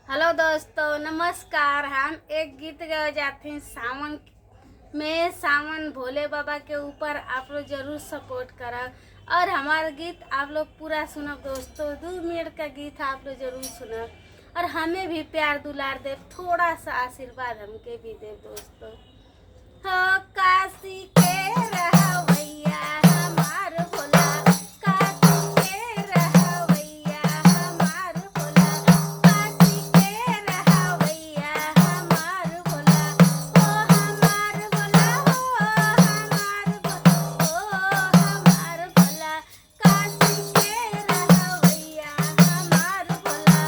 Hello दोस्तों, नमस्कार। हम एक गीत गाए जाते हैं सावन में। सावन भोले बाबा के ऊपर आप लोग जरूर सपोर्ट करा और हमारा गीत आप लोग पूरा सुनो दोस्तों। 2 मिनट का गीत आप लोग जरूर सुनो और हमें भी प्यार दुलार दे, थोड़ा सा आशीर्वाद हमके भी दे दोस्तों। हो काशी के रहवैया हमार भोला, काशी के रहवैया हमार भोला, काशी के रहवैया हमार भोला, ओ हमार भोला, ओ हमार भोला, ओ हमार भोला, काशी के रहवैया हमार भोला,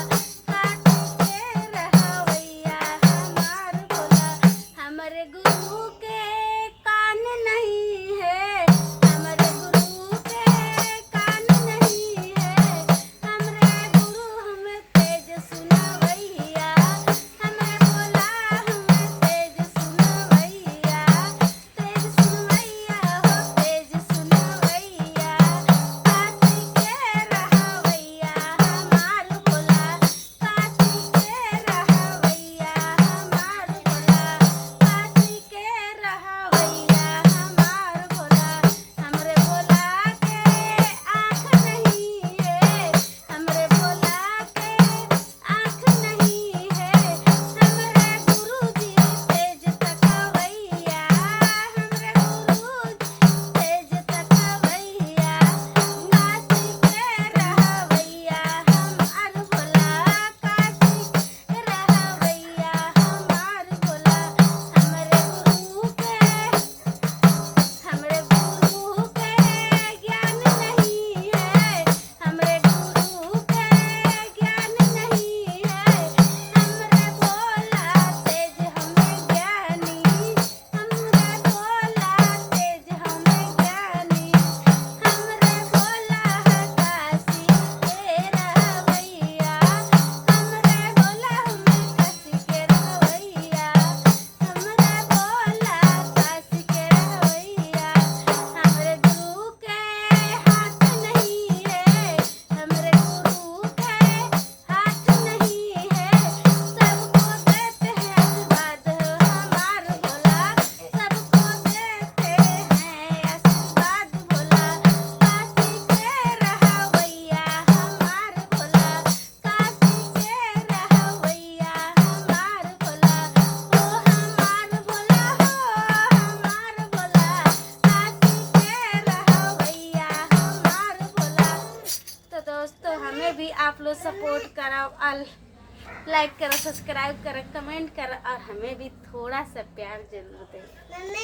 काशी के रहवैया हमार भोला। हमरे गुरु के कान नहीं है, हमरे गुरु के कान नहीं है, हमरे गुरु हमें तेज सुनवैया, हमरे भोला हमें तेज सुनवैया, तेज सुनवैया हो तेज सुनवैया, काशी के रहवैया हमार भोला, काशी के रहवैया हमार भोला, काशी के रहवैया हमार भोला। हमरे भोला के आँख नहीं है, हमरे भोला के आँख नहीं है, हमरे गुरुजी तेज तकवैया, हमरे गुरुजी तेज तकवैया, काशी के रहवैया हमार भोला, काशी के रहवैया हमार भोला। हमरे गुरु के ज्ञान नहीं है, हमरे गुरु के ज्ञान नहीं है, हमरे भोला तेज हमें ज्ञानी, हमरे भोला तेज हमें ज्ञानी, हमरे भोला काशी के रहवैया, हमरे भोला हमें काशी के रहवैया, हमरे भोला काशी के रहवैया। हमरे गुरु के हाथ नहीं है, हमरे गुरु के हाथ नहीं है, सबको देते हैं आशीर्वाद हमार भोला, सबको देते हैं आशीर्वाद भोला, काशी के रहवैया हमार भोला, काशी के रहवैया हमार भोला, ओ हमार भोला, हो हमार भोला, काशी के रहवैया हमार भोला। तो दोस्तों, हमें भी आप लोग सपोर्ट करो और लाइक करो, सब्सक्राइब करो, कमेंट करो और हमें भी थोड़ा सा प्यार जरूर दें।